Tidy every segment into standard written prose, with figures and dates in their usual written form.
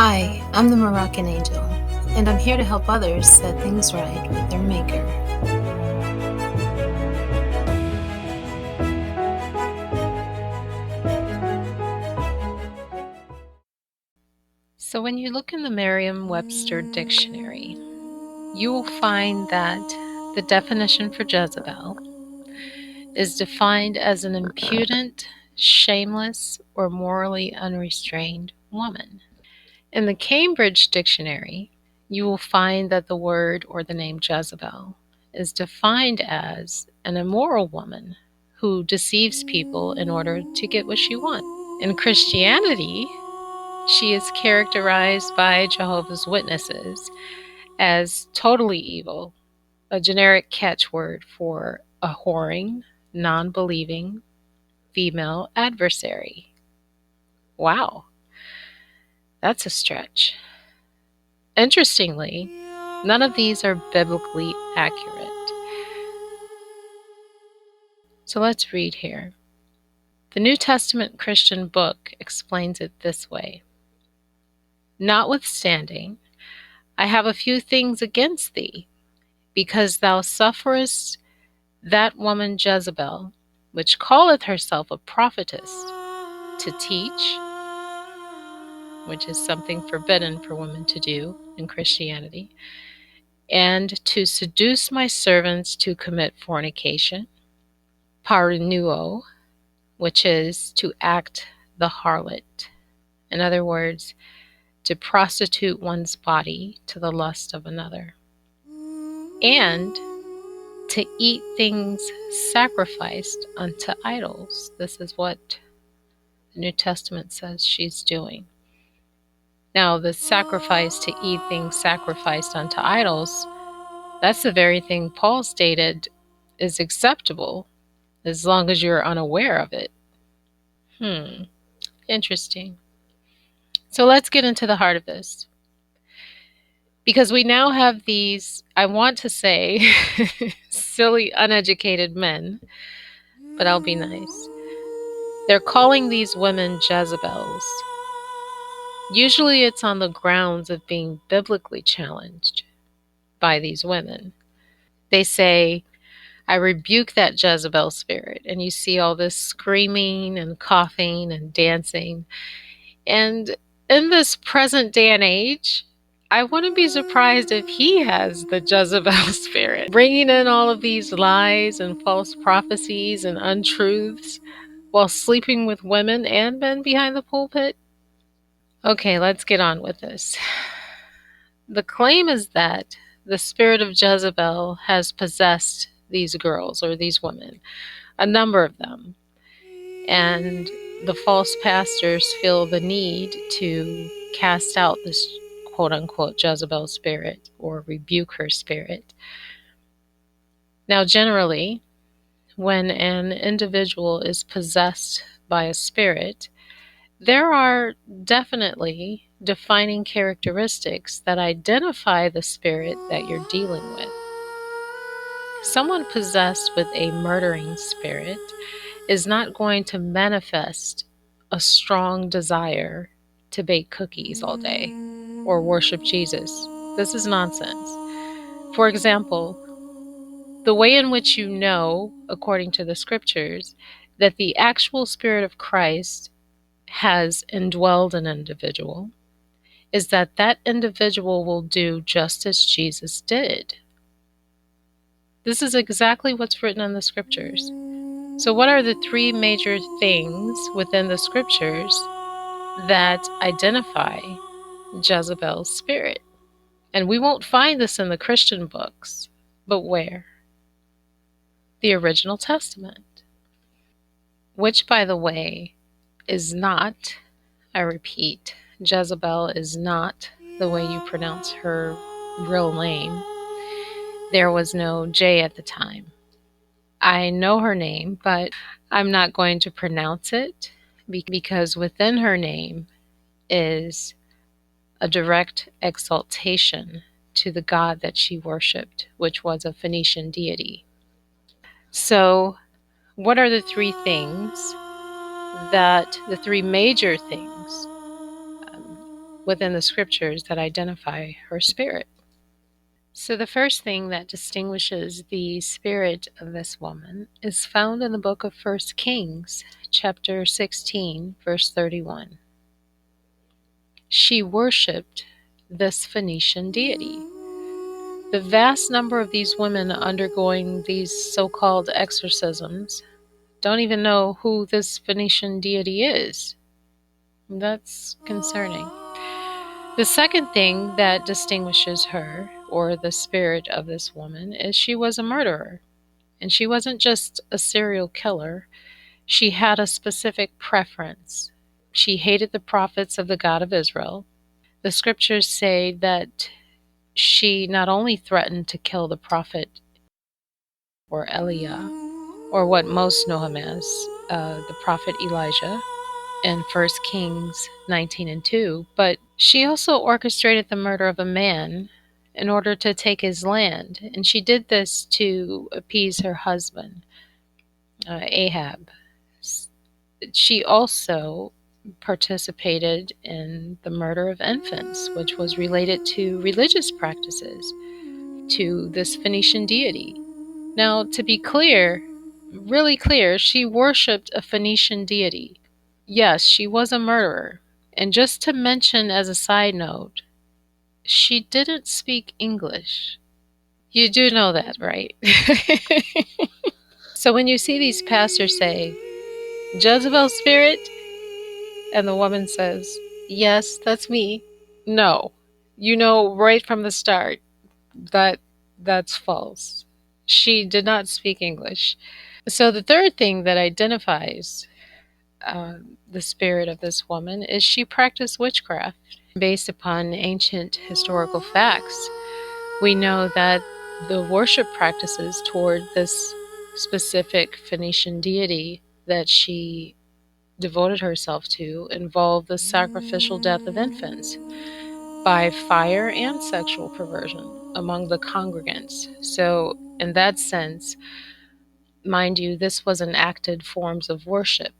Hi, I'm the Moroccan Angel, and I'm here to help others set things right with their Maker. So when you look in the Merriam-Webster dictionary, you will find that the definition for Jezebel is defined as an impudent, shameless, or morally unrestrained woman. In the Cambridge Dictionary, you will find that the word or the name Jezebel is defined as an immoral woman who deceives people in order to get what she wants. In Christianity, she is characterized by Jehovah's Witnesses as totally evil, a generic catchword for a whoring, non-believing female adversary. Wow, that's a stretch. Interestingly, none of these are biblically accurate. So let's read here. The New Testament Christian book explains it this way. Notwithstanding, I have a few things against thee, because thou sufferest that woman Jezebel, which calleth herself a prophetess, to teach, which is something forbidden for women to do in Christianity, and to seduce my servants to commit fornication, parunuo, which is to act the harlot. In other words, to prostitute one's body to the lust of another. And to eat things sacrificed unto idols. This is what the New Testament says she's doing. Now, the sacrifice to eat things sacrificed unto idols, that's the very thing Paul stated is acceptable as long as you're unaware of it. Interesting. So let's get into the heart of this. Because we now have these, I want to say, silly, uneducated men, but I'll be nice. They're calling these women Jezebels. Usually it's on the grounds of being biblically challenged by these women. They say, I rebuke that Jezebel spirit. And you see all this screaming and coughing and dancing. And in this present day and age, I wouldn't be surprised if he has the Jezebel spirit, bringing in all of these lies and false prophecies and untruths while sleeping with women and men behind the pulpit. Okay, let's get on with this. The claim is that the spirit of Jezebel has possessed these girls or these women, a number of them. And the false pastors feel the need to cast out this quote-unquote Jezebel spirit or rebuke her spirit. Now, generally, when an individual is possessed by a spirit, there are definitely defining characteristics that identify the spirit that you're dealing with. Someone possessed with a murdering spirit is not going to manifest a strong desire to bake cookies all day or worship Jesus. This is nonsense. For example, the way in which you know, according to the scriptures, that the actual Spirit of Christ has indwelled an individual is that that individual will do just as Jesus did. This is exactly what's written in the scriptures. So what are the three major things within the scriptures that identify Jezebel's spirit? And we won't find this in the Christian books, but where? The original Testament, which, by the way, is not, I repeat, Jezebel is not the way you pronounce her real name. There was no J at the time. I know her name, but I'm not going to pronounce it because within her name is a direct exaltation to the god that she worshipped, which was a Phoenician deity. So, what are the three things the three major things within the scriptures that identify her spirit. So the first thing that distinguishes the spirit of this woman is found in the book of 1 Kings, chapter 16, verse 31. She worshipped this Phoenician deity. The vast number of these women undergoing these so-called exorcisms don't even know who this Phoenician deity is. That's concerning. The second thing that distinguishes her, or the spirit of this woman, is she was a murderer. And she wasn't just a serial killer. She had a specific preference. She hated the prophets of the God of Israel. The scriptures say that she not only threatened to kill the prophet or Eliah, or what most know him as, the prophet Elijah, in 1 Kings 19:2, but she also orchestrated the murder of a man in order to take his land, and she did this to appease her husband, Ahab. She also participated in the murder of infants, which was related to religious practices to this Phoenician deity. Now, to be clear, really clear, she worshipped a Phoenician deity. Yes, she was a murderer. And just to mention as a side note, she didn't speak English. You do know that, right? So when you see these pastors say, Jezebel spirit, and the woman says, yes, that's me. No, you know right from the start that that's false. She did not speak English. So the third thing that identifies the spirit of this woman is she practiced witchcraft. Based upon ancient historical facts, we know that the worship practices toward this specific Phoenician deity that she devoted herself to involved the sacrificial death of infants by fire and sexual perversion among the congregants. So, in that sense, mind you, this was enacted forms of worship,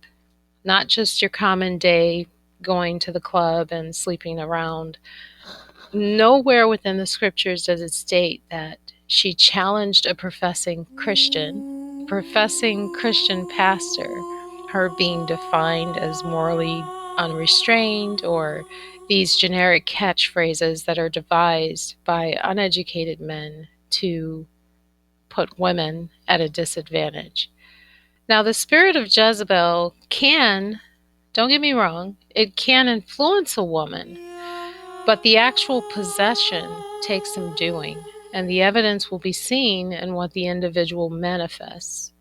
not just your common day going to the club and sleeping around. Nowhere within the scriptures does it state that she challenged a professing Christian pastor, her being defined as morally unrestrained, or these generic catchphrases that are devised by uneducated men to put women at a disadvantage. Now, the spirit of Jezebel can, don't get me wrong, it can influence a woman, but the actual possession takes some doing, and the evidence will be seen in what the individual manifests.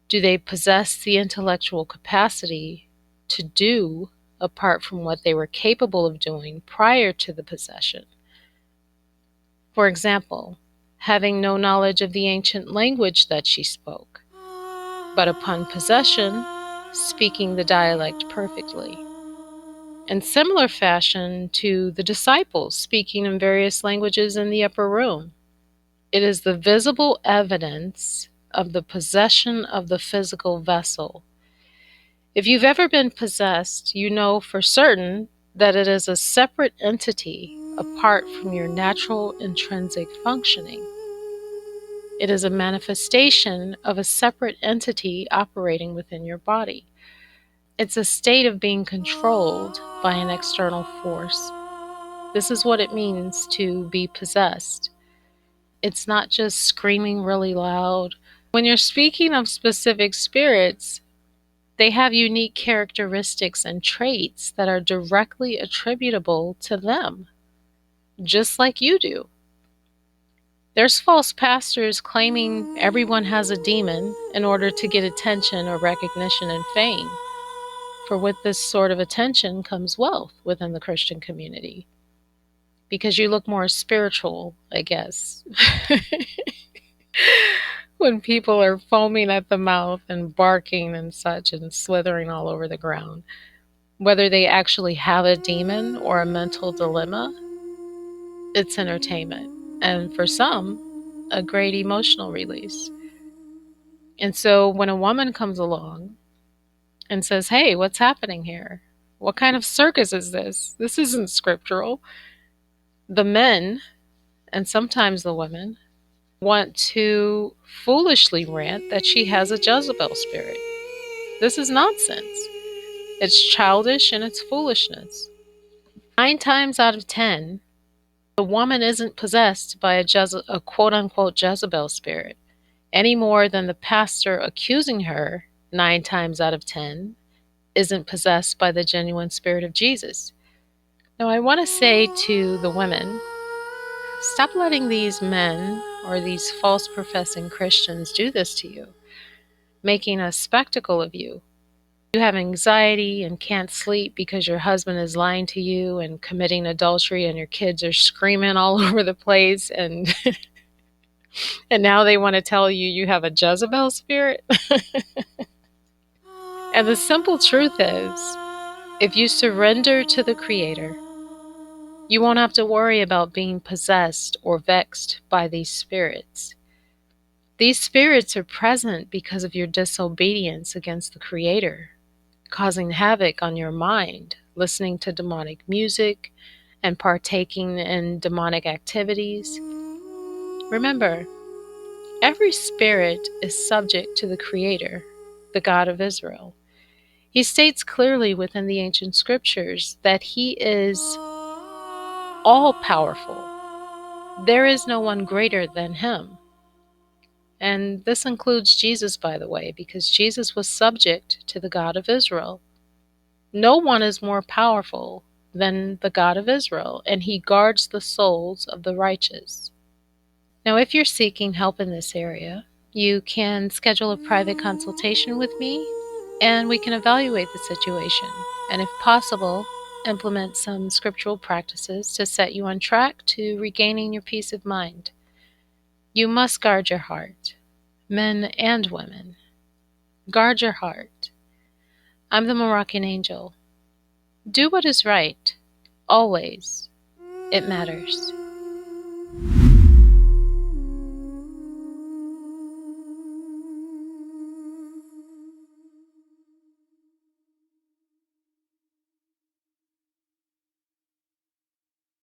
Do they possess the intellectual capacity to do apart from what they were capable of doing prior to the possession? For example, having no knowledge of the ancient language that she spoke, but upon possession, speaking the dialect perfectly. In similar fashion to the disciples speaking in various languages in the upper room. It is the visible evidence of the possession of the physical vessel. If you've ever been possessed, you know for certain that it is a separate entity apart from your natural intrinsic functioning. It is a manifestation of a separate entity operating within your body. It's a state of being controlled by an external force. This is what it means to be possessed. It's not just screaming really loud. When you're speaking of specific spirits, they have unique characteristics and traits that are directly attributable to them, just like you do. There's false pastors claiming everyone has a demon in order to get attention or recognition and fame. For with this sort of attention comes wealth within the Christian community. Because you look more spiritual, I guess. When people are foaming at the mouth and barking and such and slithering all over the ground. Whether they actually have a demon or a mental dilemma, it's entertainment. And for some, a great emotional release. And so when a woman comes along and says, hey, what's happening here? What kind of circus is this? This isn't scriptural. The men, and sometimes the women, want to foolishly rant that she has a Jezebel spirit. This is nonsense. It's childish and it's foolishness. 9 times out of 10, the woman isn't possessed by a quote-unquote Jezebel spirit, any more than the pastor accusing her 9 times out of 10 isn't possessed by the genuine spirit of Jesus. Now, I want to say to the women, stop letting these men or these false professing Christians do this to you, making a spectacle of you. You have anxiety and can't sleep because your husband is lying to you and committing adultery, and your kids are screaming all over the place, and and now they want to tell you you have a Jezebel spirit. And the simple truth is, if you surrender to the Creator, you won't have to worry about being possessed or vexed by these spirits. These spirits are present because of your disobedience against the Creator, causing havoc on your mind, listening to demonic music, and partaking in demonic activities. Remember, every spirit is subject to the Creator, the God of Israel. He states clearly within the ancient scriptures that He is all powerful. There is no one greater than Him. And this includes Jesus, by the way, because Jesus was subject to the God of Israel. No one is more powerful than the God of Israel, and He guards the souls of the righteous. Now, if you're seeking help in this area, you can schedule a private consultation with me, and we can evaluate the situation, and if possible, implement some scriptural practices to set you on track to regaining your peace of mind. You must guard your heart, men and women. Guard your heart. I'm the Moroccan angel. Do what is right. Always. It matters.